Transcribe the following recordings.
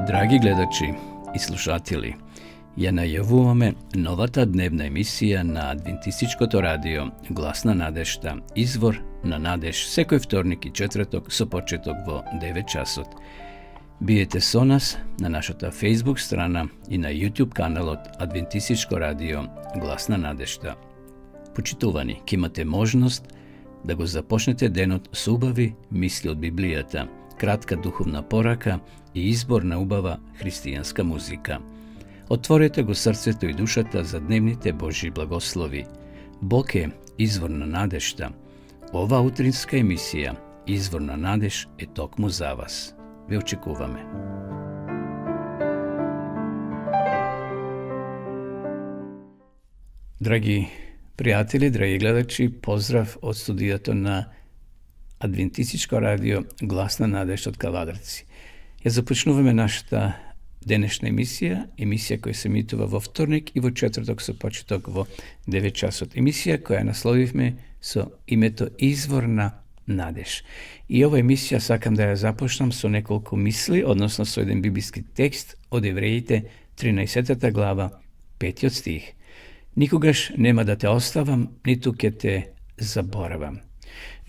Драги гледачи и слушатели, ја најавуваме новата дневна емисија на Адвентистичкото радио Глас на надежта, извор на надеж, секој вторник и четврток со почеток во 9 часот. Биете со нас на нашата Facebook страна и на YouTube каналот Адвентистичко радио Глас на надежта. Почитувани, ке имате можност да го започнете денот со убави мисли од Библијата, кратка духовна порака и избор на убава христијанска музика. Отворете го срцето и душата за дневните Божји благослови. Бог е извор на надежта. Ова утринска емисија, Извор на надеж, е токму за вас. Ве очекуваме. Драги пријатели, драги гледачи, поздрав од студијата на Адвентистичко радио Глас на надеж од Кавадарци. Ја започнуваме нашата денешна емисија која се емитува во вторник и во четврток со почеток во 9 часот. Емисија која насловивме со името Извор на надеж. И ова емисија сакам да ја започнам со неколку мисли, односно со еден библиски текст од Евреите 13 глава, 5 стих. Никогаш нема да те оставам, ниту ќе те заборавам.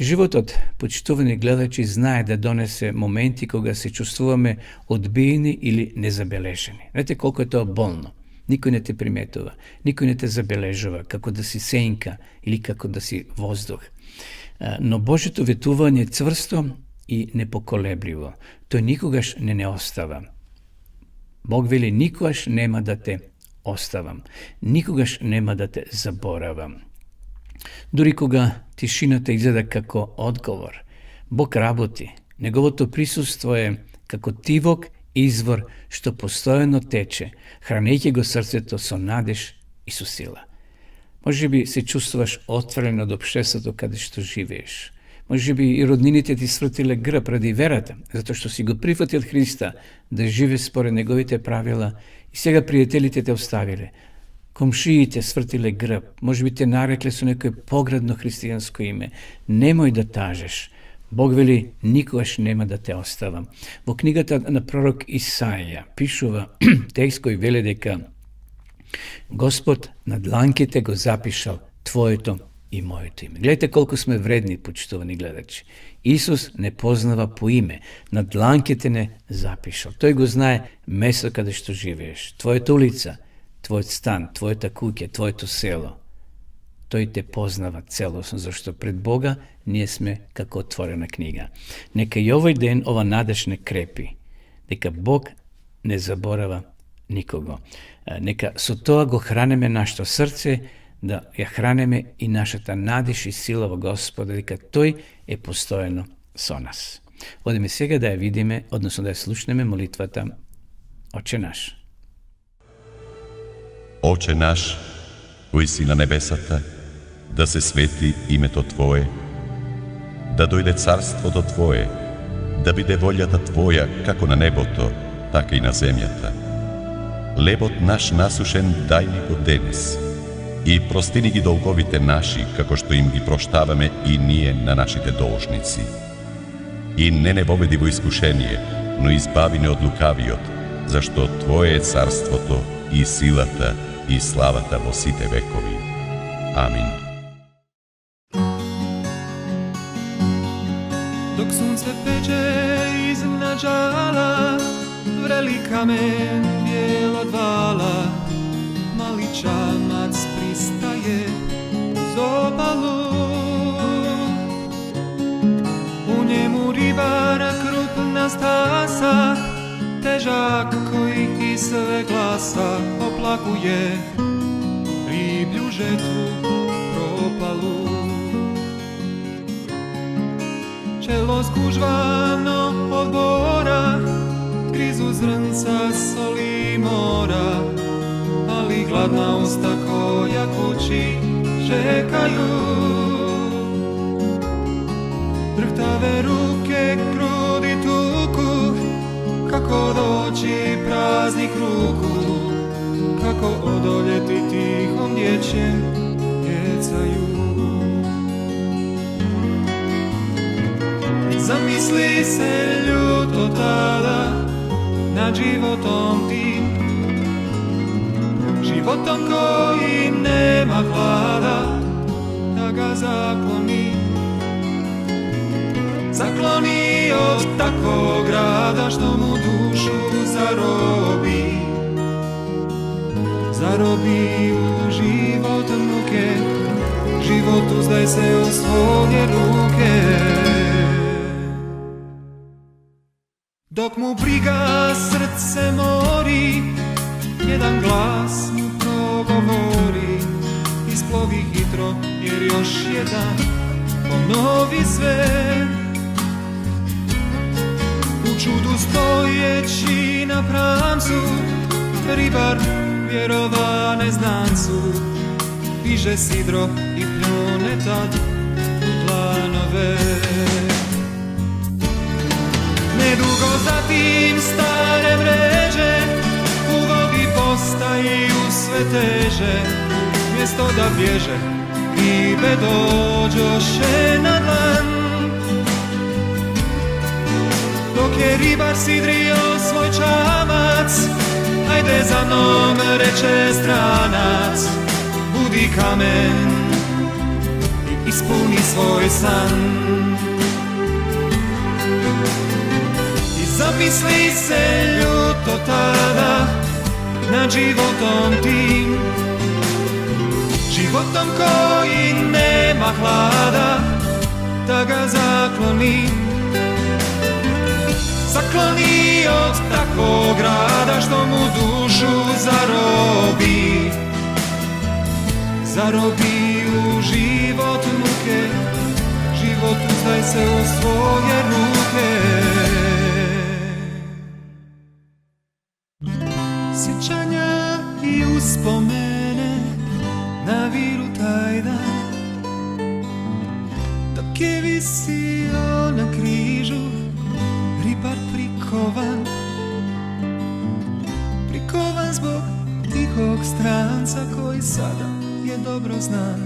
Животот, почитувани гледачи, знае да донесе моменти кога се чувствуваме одбиени или незабележени. Знаете колку е тоа болно. Никој не те приметува, никој не те забележува, како да си сенка или како да си воздух. Но Божјото ветување е цврсто и непоколебливо. Тој никогаш не остава. Бог вели, никогаш нема да те оставам, никогаш нема да те заборавам. Дури кога тишината изгледа како одговор, Бог работи. Неговото присуство е како тивок извор што постојано тече, хранејќи го срцето со надеж и со сила. Може би се чувствуваш отворен од општеството каде што живееш. Може би и роднините ти свртиле грб ради верата, затоа што си го прифатил Христа да живе според неговите правила и сега пријателите те оставиле. Комшиите свртиле грб, може би те нарекле со некој поградно христијанско име. Немој да тажеш. Бог вели, никогаш нема да те оставам. Во книгата на пророк Исаија пишува текст кој вели дека Господ на дланките го запишал твоето и моето име. Гледайте колку сме вредни, почитувани гледачи. Исус не познава по име, на дланките не запишал. Тој го знае место каде што живееш, твојата улица, твојот стан, твојата куќа, твоето село. Тој те познава целосно, зашто пред Бога ние сме како отворена книга. Нека и овој ден ова надеж не крепи, дека Бог не заборава никого. Нека со тоа го хранеме нашето срце, да ја хранеме и нашата надеж и сила во Господа, дека Тој е постојано со нас. Одеме сега да ја видиме, односно да ја слушнеме молитвата Отче наш. Отче наш, кој си на небесата, да се свети името Твое, да дојде царството Твое, да биде волјата Твоја како на небото, така и на земјата. Лебот наш насушен дај ни го денес и простини ги долговите наши, како што им ги проштаваме и ние на нашите должници. И не воведи во искушение, но избави не од лукавиот, зашто Твое е царството и силата и славата во сите векови. Амин. Dok sunce peče iznad žala, vreli kamen bijelo dvala, mali čamac pristaje uz obalu. U njemu ribara krupna stasa, težak koji i sve glasa oplakuje riblju žetvu propalu. Čelo skužvano od bora, grizu zrnca soli mora, ali gladna usta koja kući čekaju. Drhtave ruke grudi tuku, kako doći praznih ruku, kako odoljeti tihom dječjem djecaju. Zamisli se ljuto tada, nad životom tim, životom koji nema hlada, da ga zakloni. Zakloni od takvog grada što mu dušu zarobi, zarobi u život muke, život uzdaj se u svoje ruke. Dok mu briga srce mori, jedan glas mu progovori, isplovi hitro jer još jedan ponovi sve. U čudu stojeći na pramcu, ribar vjerova neznancu, diže sidro i pljune tad u planove. Nedugo zatim stare mreže u vodi postaju sve teže, mjesto da bježe ribe dođoše na dlan. Dok je ribar sidrio svoj čamac, ajde za mnom, reče stranac, budi kamen i ispuni svoj san. I zamisli se ljuto tada nad životom tim, životom koji nema hlada, da ga zakloni. Zakloni od takvog grada što mu dušu zarobi, zarobi u život muke, život uzdaj se u svoje ruke. Sjećanja i uspomene na viru taj dan, dok je visio na križu ribar prikovan, prikovan zbog tihog stranca koji sada je dobro znan,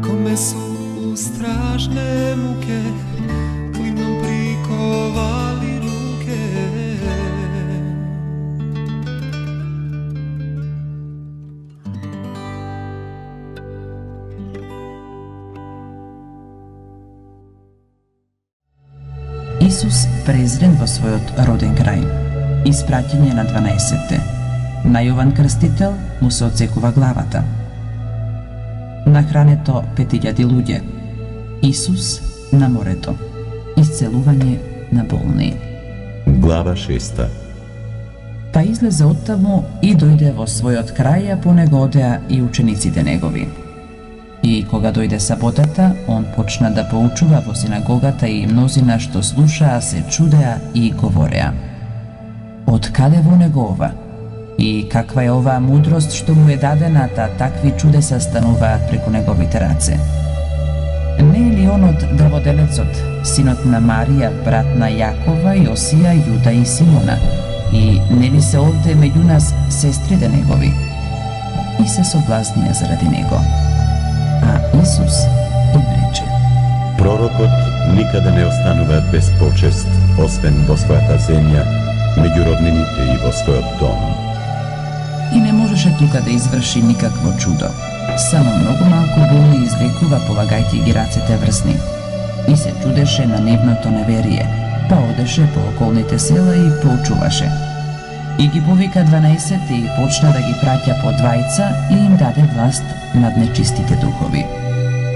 kome su u strašne muke klinom prikovali ruke. Исус презрен во својот роден крај, испраќен е на 12-те. На Јован Крстител му се одсекува главата. Нахрането 5000 луѓе. Исус на морето. Исцелување на болни. Глава 6. Па излезе оттаму и дојде во својот крај, а по него одеа и учениците негови. И кога дојде саботата, он почна да поучува во синагогата и мнозина што слушаа се чудеа и говореа: од каде во него ова? И каква е оваа мудрост што му е дадена, та такви чудеса стануваат преку неговите раце? Не е ли он од дрводелецот, синот на Марија, брат на Јакова, Јосија, Јуда и Симона? И не ли се овде меѓу нас сестрите негови? И се соблазнија заради него. А Исус им рече: Пророкот никаде не останува без почест, освен во својата земја, меѓу роднините и во својот дом. И не можеше тука да изврши никакво чудо. Само многу малку болни излекува, полагајќи ги рацете врзни. И се чудеше на нивното неверие, па одеше по околните села и поучуваше. И ги повика 12 и почна да ги праќа по двајца и им даде власт над нечистите духови.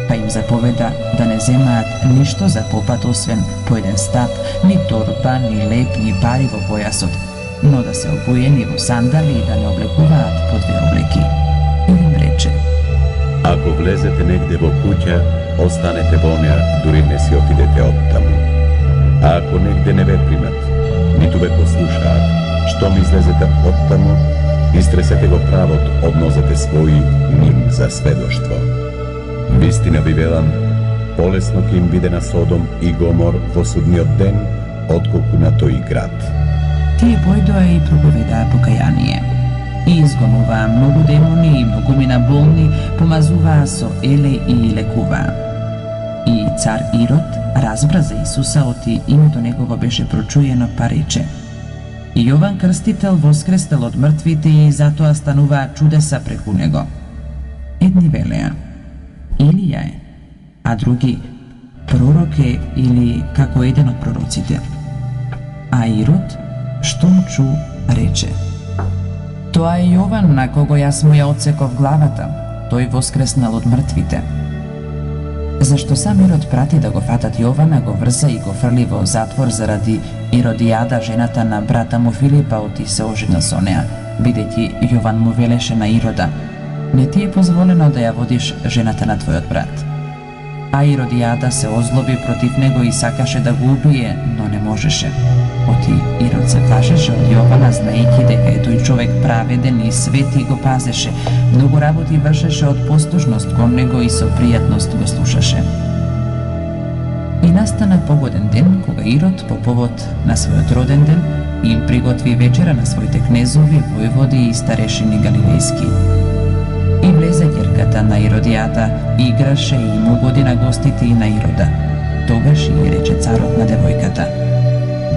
Па им заповеда да не земаат ништо за попат освен по еден стап, ни торба, ни леп, ни пари во појасот, но да се обуени во сандали и да не облекуваат по 2 облеки. И им рече: Ако влезете негде во куќа, останете во неа, дури не си отидете оттаму. А ако негде не ве примат, ниту ве послушаат, штом излезете оттаму, истресете го правот, однозете своји ним за сведоштво. Вистина ви велам, полесно ќе им биде на Содом и Гомор во судниот ден, отколку на тој град. Тие појдоа и проповедаа покаяние. И изгонуваа многу демони и многумина болни, помазуваа со еле и лекуваа. И цар Ирод разбра за Исуса оти името негово беше прочуено, па рече: Јован Крстител воскрестел од мртвите и затоа стануваа чудеса преку него. Едни велеа: Илија е, а други: пророк е или како еден од пророците. А Ирод, што му чу, рече: Тоа е Јован на кого јас му ја отсеков главата, тој воскреснал од мртвите. Зашто сам Ирод прати да го фатат Јована, го врза и го фрли во затвор заради Иродијада, жената на брата му Филипа, оти се оженил со неа, бидејќи Јован му велеше на Ирода: Не ти е позволено да ја водиш жената на твојот брат. А Иродијада се озлоби против него и сакаше да го убие, но не можеше. Оти Ирод се плашеше од Јована, знаејќи дека е тој човек праведен и свет и го пазеше. Многу работи вршеше од послушност кон него и со пријатност го слушаше. И настана погоден ден, кога Ирод по повод на својот роден ден им приготви вечера на своите кнезови, војводи и старешини галилејски. И влезе ќерката на Иродијата, играше и му годи на гостите и на Ирода. Тогаш и рече царот на девојката: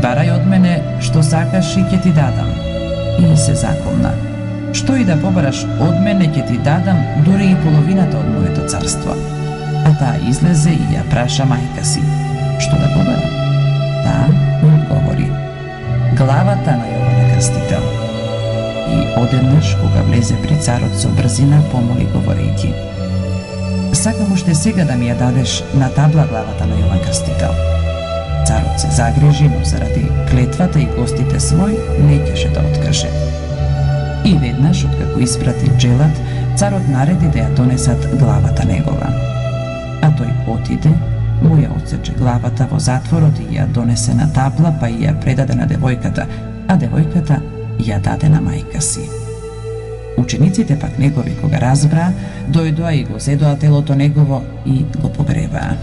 Барај од мене што сакаш и ќе ти дадам. И се заколна: Што и да побараш од мене ќе ти дадам, дури и половината од моето царство. А таа излезе и ја праша мајка си: Што да побара? Таа му одговори: Главата на Јована Крстител. И одеднаш, кога влезе при царот со брзина, помоли говорејќи: Сакам уште сега да ми ја дадеш на табла главата на Јован Крстител. Царот се загрижи, но заради клетвата и гостите свој, не ќеше да откаже. И веднаш, откако испрати джелат, царот нареди да ја донесат главата негова. А тој отиде, му ја отсече главата во затворот и ја донесе на табла, па и ја предаде на девојката, а девојката ја даде на мајка си. Учениците пак негови, кога разбраа, дојдоа и го зедоа телото негово и го погребаа.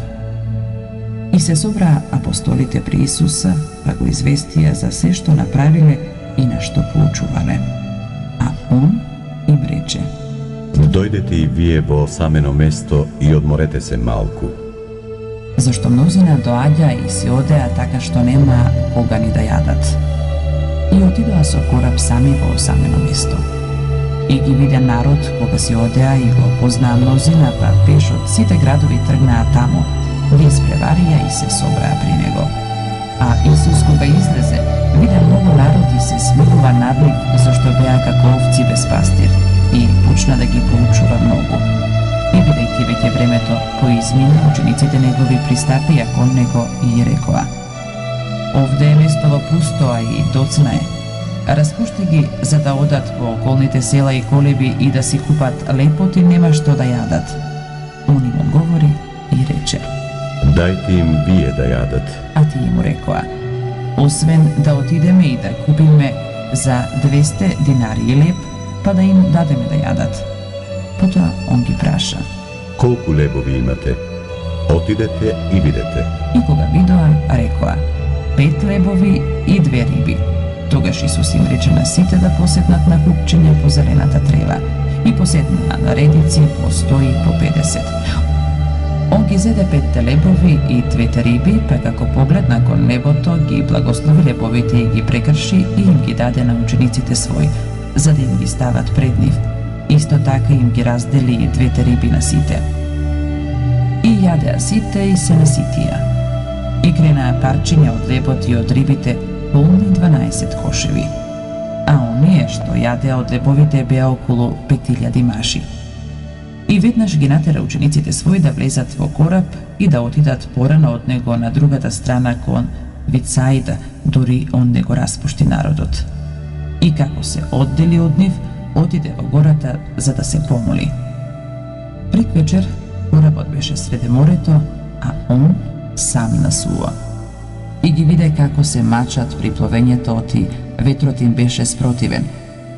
И се собраа апостолите при Исуса, па го известија за се што направиле и на што поучувале. А он им рече: Дојдете и вие во осамено место и одморете се малку. Зашто мнозина доаѓа и си одеа така што нема кога ни да јадат. И отидоа со кораб сами во осамено место. И ги видя народ кога си одеа и го познаа мнозина, па пеш од сите градови тргнаа таму, ги испреварија и се собраа при него. А Исус кога излезе, видя многу народ и се смирува над нив, зашто беа како овци без пастир, и почна да ги поучува многу. И бидејќи веќе времето поизмина, учениците негови пристапија кон него и рекоа: Овде е местово пусто, а и доцна е. Распушти ги за да одат по околните села и колеби и да си купат лепоти, нема што да јадат. Он им одговори и рече: Дајте им вие да јадат. А тие му рекоа: Освен да отидеме и да купиме за 200 динари и леп, па да им дадеме да јадат. Потоа он ги праша: Колку лебови имате? Отидете и видете. И кога видоа, рекоа: 5 лебови и 2 риби. Тогаш Исус им рече на сите да посетнат на купчиња по зелената трева. И посетнаа на редици по 100 и по 50. Он ги зеде 5 лебови и 2 риби, па како погледна кон небото, ги благослови лебовите и ги прекрши и им ги даде на учениците свој, за да им ги стават пред нив. Исто така им ги раздели и 2 риби на сите. И јадеа сите и се наситија. И кренаа парчиња од лебот и од рибите, полни 12 кошеви. А оние што јадеа од лебовите беа околу 5000 маши. И веднаш ги натера учениците своји да влезат во кораб и да отидат порано од него на другата страна кон Вицаида, дури он не го распушти народот. И како се оддели од нив, отиде во гората за да се помоли. Пред вечер коработ беше среде морето, а он сам насува. И ги виде како се мачат при пловењето, оти ветрот им беше спротивен,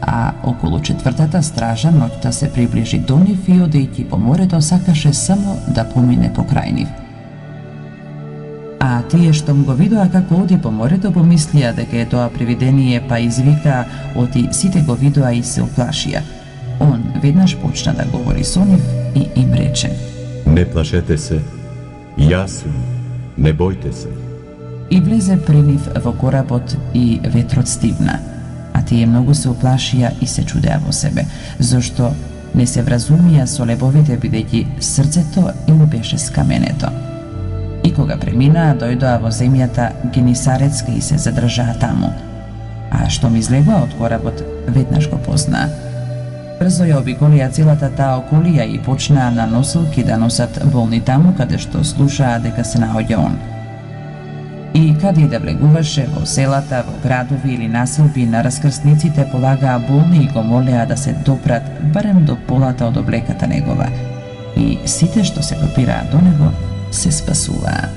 а околу 4-та стража ноќта се приближи до нив и одејќи по морето сакаше само да помине покрај нив. А тие што го видоа како оди по морето помислија дека е тоа привидение, па извикаа, оти сите го видоа и се оплашија. Он веднаш почна да говори со нив и им рече: Не плашете се, јас сум, Не бојте се. И влезе при нив во коработ и ветрот стивна, а тие многу се уплашија и се чудеа во себе, зашто не се вразумија со лебовите бидејќи срцето им беше скаменето. И кога преминаа, дојдоа во земјата Генисарецка и се задржаа таму, а што ми излегоа од коработ, веднаш го познаа. Брзо ја обиколија целата таа околија и почнаа на носилки да носат болни таму каде што слушаа дека се наоѓа он. И каде и да влегуваше, во селата, во градови или населби, на раскрсниците полагаа болни и го молеа да се допрат барем до полата од облеката негова. И сите што се допираа до него, се спасуваа.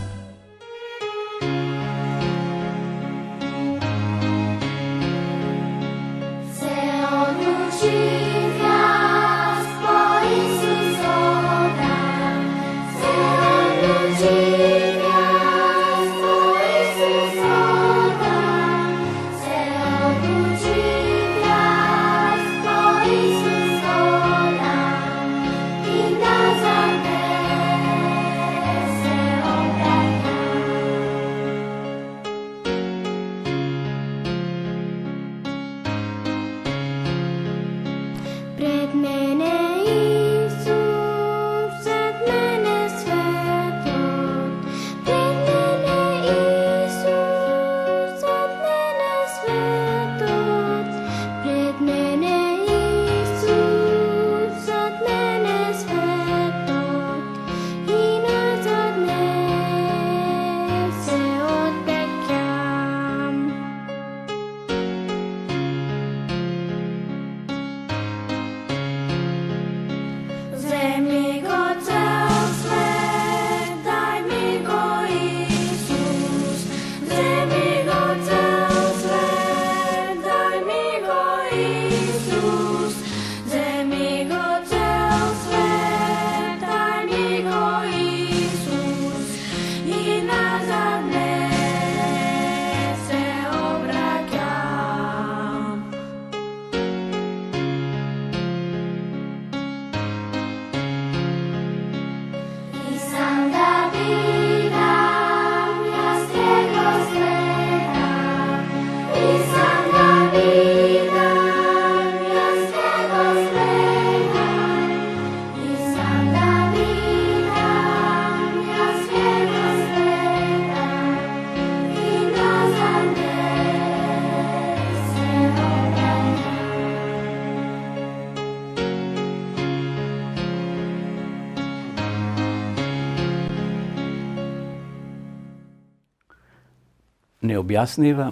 Необјаснива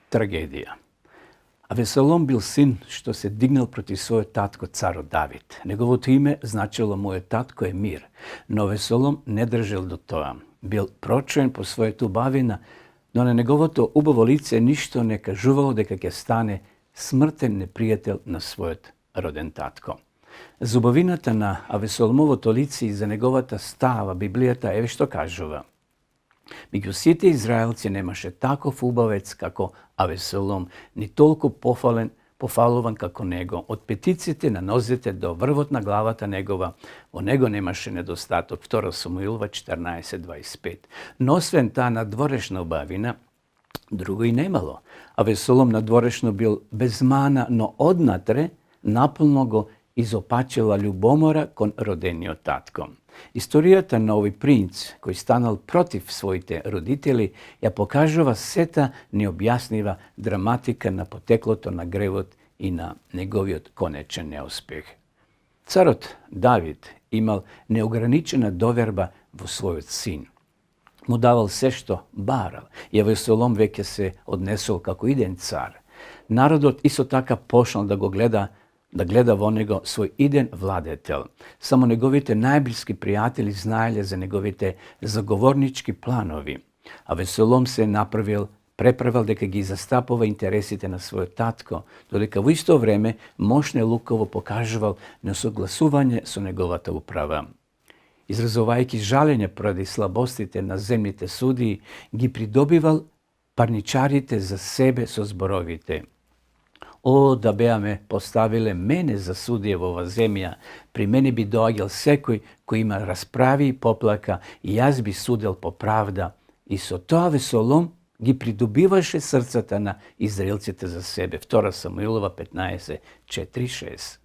трагедија. Авесолом бил син што се дигнал против својот татко царот Давид. Неговото име значило мојот татко е мир, но Авесолом не држел до тоа. Бил прочуен по својата убавина, но на неговото убаво лице ништо не кажувало дека ќе стане смртен непријател на својот роден татко. За убавината на Авесоломовото лице и за неговата става Библијата еве што кажува. Меѓу сите израелци немаше таков убавец како Авесолом, ни толку пофалуван како него. Од петиците на нозете до врвот на главата негова, во него немаше недостаток. 2 Самуилова 14:25. Но освен таа надворешна убавина, друго и немало. Авесолом надворешно бил безмана, но однатре наполно го изопачила љубомора кон родениот татко. Историјата на овој принц, кој станал против своите родители, ја покажува сета необјаснива драматика на потеклото на гревот и на неговиот конечен неуспех. Царот Давид имал неограничена доверба во својот син. Му давал се што барал, и Авесолом веќе се однесол како иден цар. Народот исто така почнал да гледа во него свој иден владетел. Само неговите најблиски пријатели знаеле за неговите заговорнички планови. Авесолом се преправил дека ги застапува интересите на својот татко, додека во исто време мошно и лукаво покажувал несогласување со неговата управа. Изразувајќи жалење поради слабостите на земните судии, ги придобивал парничарите за себе со зборовите: О, да беаме поставиле мене за судија во оваа земја, при мене би доаѓал секој кој има расправи и поплака, и јас би судел по правда, и со тоа Авесолом ги придобиваше срцата на израелците за себе. 2 Самуилова 15, 4-6.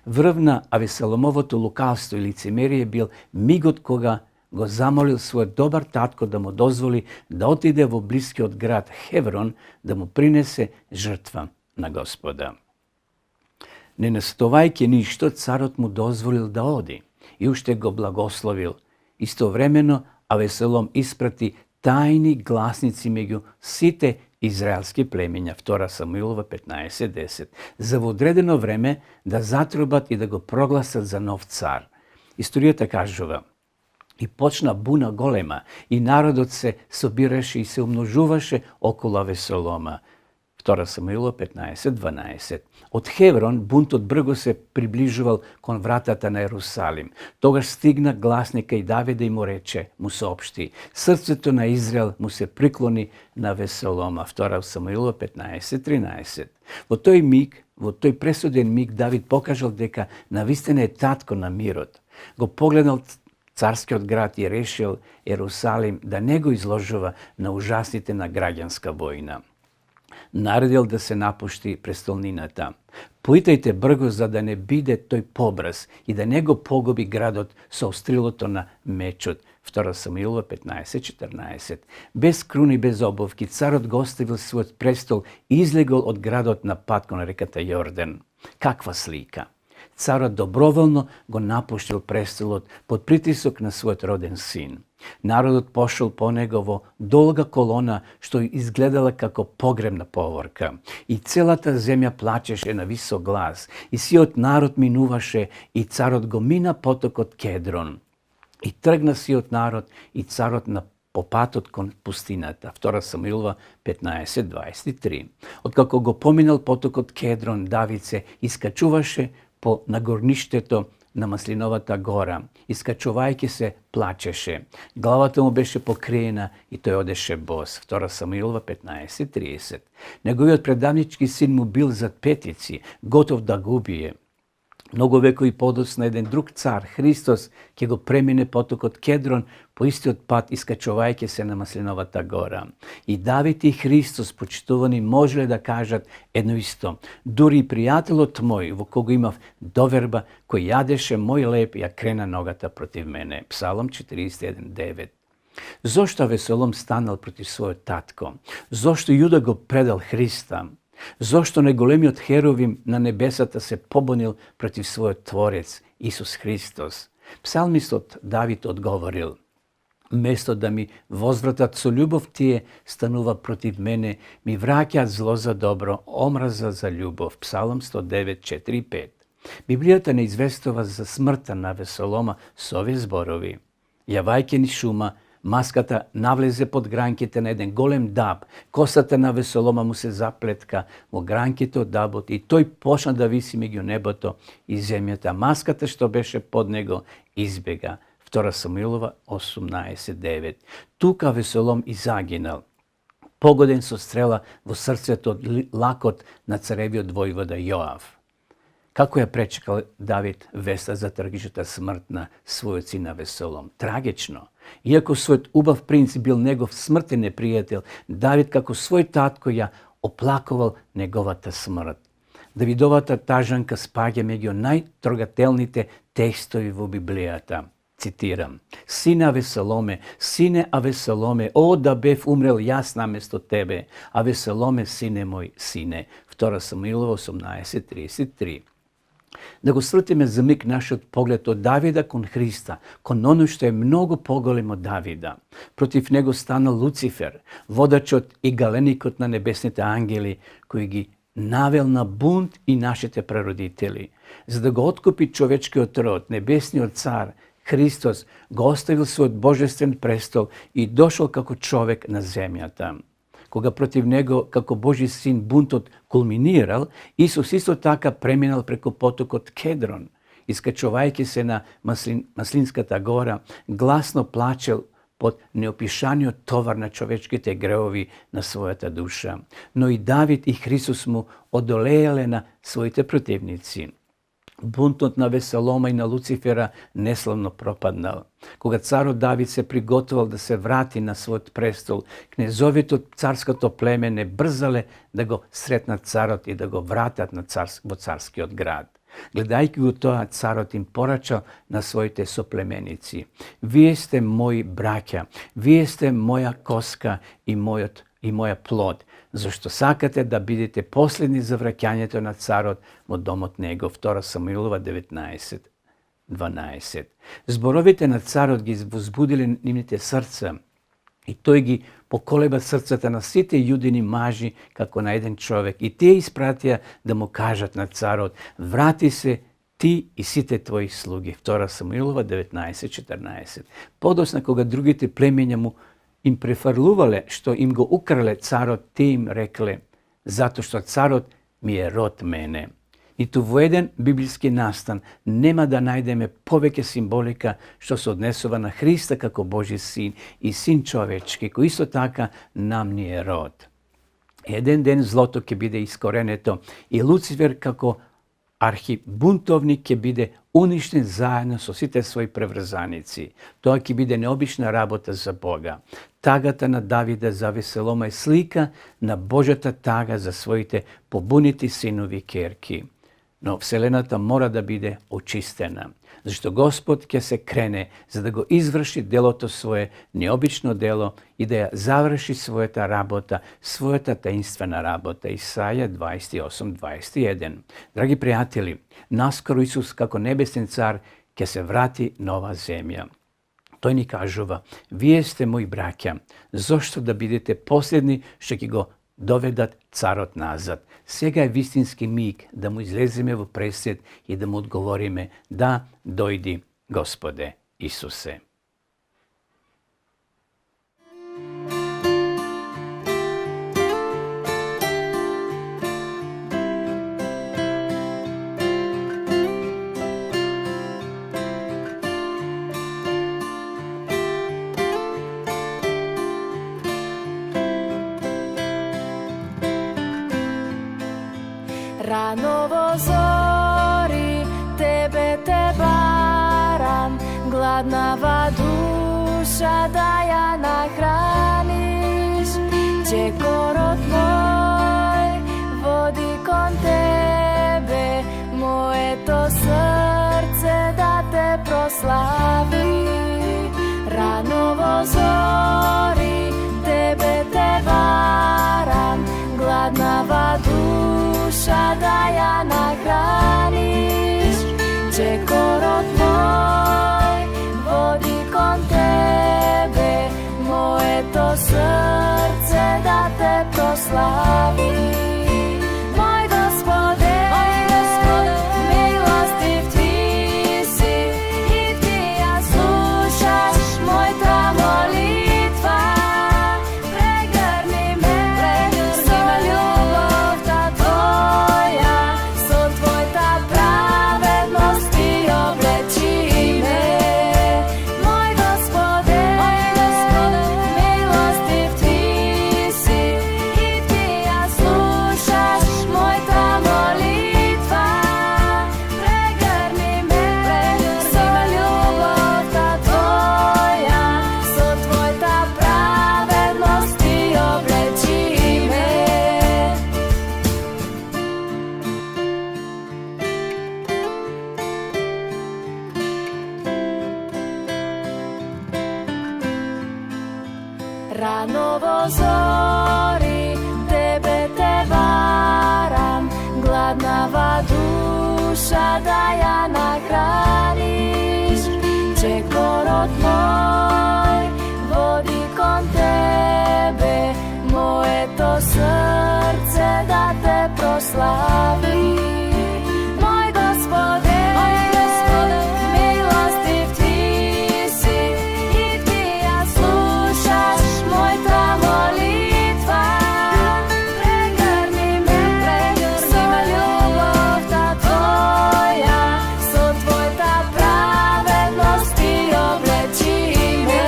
Врв на Авесоломовото лукавство и лицемерие бил мигот кога го замолил својот добар татко да му дозволи да отиде во блискиот град Хеврон да му принесе жртва на Господа. Не настојувајќи ништо, царот му дозволил да оди и уште го благословил. Истовремено Авесолом испрати тајни гласници меѓу сите израелски племења, 2 Самуилова 15:10, за во одредено време да затрубат и да го прогласат за нов цар. Историјата кажува: и почна буна голема, и народот се собираше и се умножуваше околу Авесолома. 2 Самуилова 15:12. Од Хеврон бунтот брзо се приближувал кон вратата на Ерусалим. Тогаш стигна гласник кај Давида и му рече, му соопшти: срцето на Израел му се приклони на Авесолома. 2 Самуилова 15:13. Во тој пресуден миг Давид покажал дека навистина е татко на мирот. Го погледнал царскиот град и решил Ерусалим да не го изложува на ужасите на граѓанска војна. Наредил да се напушти престолнината. Поитајте брзо за да не биде тој побрз и да не го погуби градот со острилото на мечот. 2 Самуилова 15:14. Без круни, без обувки, царот го оставил својот престол и излегол од градот на пат кон реката Јордан. Каква слика! Царот доброволно го напуштил престолот под притисок на својот роден син. Народот пошол по него во долга колона што изгледала како погребна поворка. И целата земја плачеше на висок глас. И сиот народ минуваше и царот го мина потокот Кедрон. И тргна сиот народ и царот на по патот кон пустината. 2 Самуилова 15:23. Откако го поминал потокот Кедрон, Давид се искачуваше по нагорништето на Маслиновата гора. Искачувајќи се, плачеше. Главата му беше покриена и тој одеше бос. 2 Самуилова 15:30. Неговиот предавнички син му бил зад петици, готов да го убие. Многу векови подоцна еден друг цар, Христос, ќе го премине потокот Кедрон по истиот пат, искачувајќи се на Маслиновата гора. И Давид и Христос, почитувани, можеле да кажат едно исто. Дури пријателот мој, во кого имав доверба, кој јадеше мој леб, ја крена ногата против мене. Псалом 41:9. Зошто Авесолом станал против својот татко? Зошто Јуда го предал Христа? Зошто неголемиот херовим на небесата се побунил против својот Творец, Исус Христос? Псалмистот Давид одговорил: место да ми возвратат со љубов, тие станува против мене, ми враќаат зло за добро, омраза за љубов. Псалом 109:4-5. Библијата не известува за смртта на Авесолома со овие зборови: јавајќи ни шума, маската навлезе под гранките на еден голем даб, косата на Авесолома му се заплетка во гранките од дабот и тој почна да виси меѓу небото и земјата. Маската што беше под него избега. 2 Самуилова 18:9. Тука Авесолом и загинал, погоден со стрела во срцето од лакот на царевиот војвода Јоав. Како ја пречекал Давид веста за трагичната смрт на својот син Авесолом? Трагично. Иако својот убав принц бил негов смртен непријател, Давид како свој татко ја оплакувал неговата смрт. Давидовата тажанка спаѓа меѓу најтрогателните текстови во Библијата. Цитирам: Сине Авесоломе, о да бев умрел јас наместо тебе, Авесоломе, сине мој, сине. 2 Самуилова 18:33. Да го свртиме за миг нашиот поглед од Давида кон Христа, кон оној што е многу поголем од Давида. Против него станал Луцифер, водачот и галеникот на небесните ангели, кој ги навел на бунт и нашите прародители. За да го откупи човечкиот род, небесниот цар Христос го оставил својот божествен престол и дошол како човек на земјата. Кога против него, како Божи син, бунтот кулминирал, Исус исто така преминал преку потокот Кедрон. Искачувајќи се на Маслинската гора, гласно плачел под неопишаниот товар на човечките греови на својата душа. Но и Давид и Христос му одолееле на своите противници. Бунтот на Весолома и на Луцифера неславно пропаднал. Кога царот Давид се приготвувал да се врати на својот престол, кнезовите од царското племе не брзале да го сретнат царот и да го вратат во царскиот град. Гледајќи го тоа, царот им порачал на своите соплеменици: вие сте мои браќа, вие сте моја коска и моја плод, зашто сакате да бидете последни за враќањето на царот во домот негов. 2 Самуилова 19:12. Зборовите на царот ги возбудиле нивните срца и тој ги поколеба срцата на сите јудини мажи како на еден човек, и тие испратија да му кажат на царот: врати се ти и сите твои слуги. 2 Самуилова 19:14. Подосна, кога другите племења му им префрлувале што им го украле царот, те им рекле: затоа што царот ми е род мене. Ниту во еден библиски настан нема да најдеме повеќе символика што се однесува на Христа како Божи син и син човечки, кој исто така нам ни е род. Еден ден злото ќе биде искоренето и Луцифер како архибунтовник ќе биде уништен заедно со сите своји преврзаници. Тоа ќе биде необична работа за Бога. Тагата на Давида за Весолома е слика на Божјата тага за своите побунити синови керки. Но Вселената мора да биде очистена, зашто Господ ќе се крене за да го изврши делото свое, необично дело, и да ја заврши својата работа, својата таинствена работа. Исаја 28:21. Драги пријатели, наскоро Исус како небесен цар ќе се врати на ова земја. Тој ни кажува: вие сте мои браќа, зошто да бидете последни што ќе го доведат царот назад. Сега е вистински миг да му излеземе во пресед и да му одговориме: да, дојди, Господе Исусе. Rano vo zori tebe te baram, gladnava duša da ja nahraniš. Čeko rod moj vodi kon tebe, moje to srce da te proslavi. Rano vo zori tebe te baram, gladnava duša da ja nahraniš. Čeko rod moj vodi kon tebe, moje to srce da te proslavi. Moj Gospode, milostiv ti si i ti ja slušaš moja molitva. Pregrni me со љубовта Твоја, со Твојата праведност и облечи ме. Мој Господе, милостив ти си и ти ја слушаш мојата молитва. Прегрни ме со љубовта Твоја, со Твојата праведност и облечи ме. Rano vo zori tebe te varam, gladnava duša da ja nahraniš. Čeko rod moj vodi kon tebe, moje to srce da te proslavi. Moj Gospode, milostiv ti si i ti ja slušaš moja molitva. Pregrni me со љубовта Твоја, со Твојата праведност и облечи ме.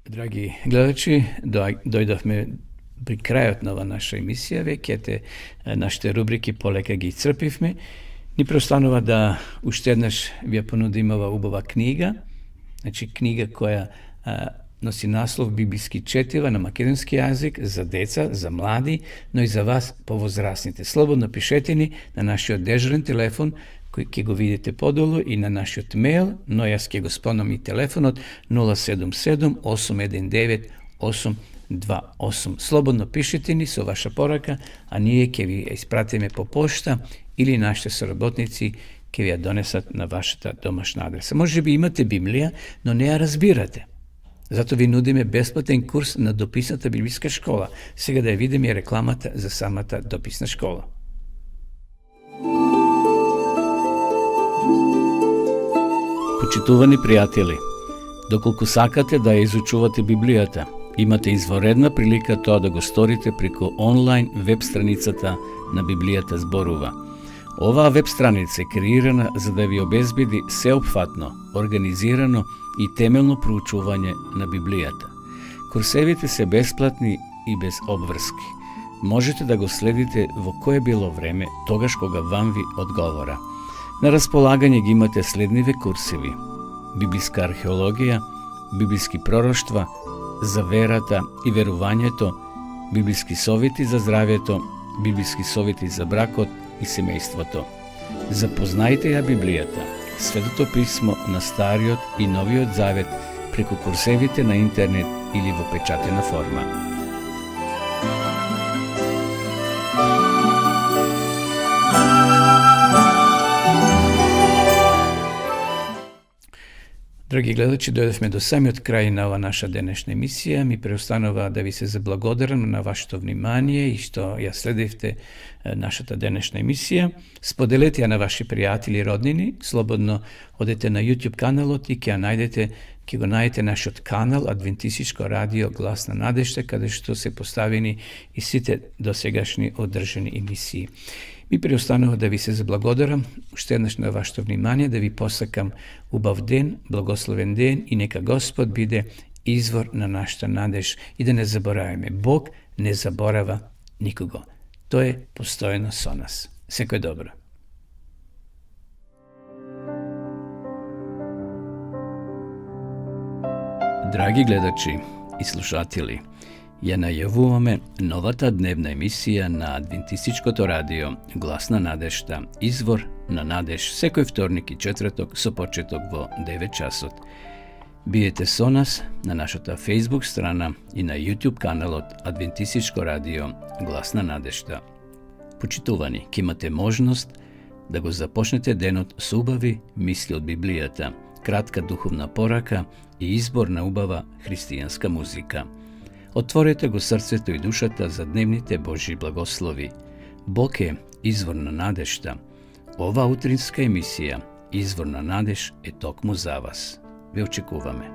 Драги гледачи, дојдовме при крајот на ова наша емисија, веќе нашите рубрики полека ги исцрпивме. Ни преостанува да уште еднаш ви ја понудим ова убава книга, значи книга која носи наслов Библиски четива на македонски јазик за деца, за млади, но и за вас повозрасните. Слободно пишете ни на нашиот дежурен телефон кој ќе го видите подолу и на нашиот мејл, но јас ќе го спомнам и телефонот 077 819 828. Слободно пишете ни со ваша порака, а ние ќе ви ја испратиме по пошта или нашите соработници ќе ви ја донесат на вашата домашна адреса. Може би имате Библија, но не ја разбирате. Зато ви нудиме бесплатен курс на дописната библиска школа. Сега да ја видиме и рекламата за самата дописна школа. Почитувани пријатели, доколку сакате да ја изучувате Библијата, имате изворедна прилика тоа да го сторите преку онлайн веб страницата на Библијата зборува. Оваа веб страница е креирана за да ви обезбеди сеопфатно, организирано и темелно проучување на Библијата. Курсевите се бесплатни и без обврски. Можете да го следите во кое било време, тогаш кога вам ви одговора. На располагање ги имате следниве курсеви: библиска археологија, библиски пророштва, за верата и верувањето, библиски совети за здравјето, библиски совети за бракот и семејството. Запознајте ја Библијата, Светото писмо на Стариот и Новиот Завет преку курсевите на интернет или во печатена форма. Драги гледачи, дојдовме до самиот крај на ова наша денешна емисија. Ми преостанува да ви се заблагодарам на вашето внимание и што ја следевте нашата денешна емисија. Споделете ја на ваши пријатели и роднини. Слободно одете на YouTube каналот и ќе го најдете нашиот канал Адвентистичко радио Глас на надежта, каде што се поставени и сите досегашни одржани емисии. Ми преостанува да ви се заблагодарам уште еднаш на вашето внимание, да ви посакам убав ден, благословен ден и нека Господ биде извор на нашата надеж и да не забораваме. Бог не заборава никого. Тој е постојано со нас. Секој добро. Драги гледачи и слушатели, ја најавуваме новата дневна емисија на Адвентистичкото радио Глас на надежта, извор на надеж, секој вторник и четврток со почеток во 9 часот. Биете со нас на нашата Facebook страна и на YouTube каналот Адвентистичко радио Глас на надежта. Почитувани, ќе имате можност да го започнете денот со убави мисли од Библијата, кратка духовна порака и избор на убава христијанска музика. Отворете го срцето и душата за дневните Божји благослови. Бог е извор на надежта. Ова утринска емисија, Извор на надеж, е токму за вас. Ве очекуваме.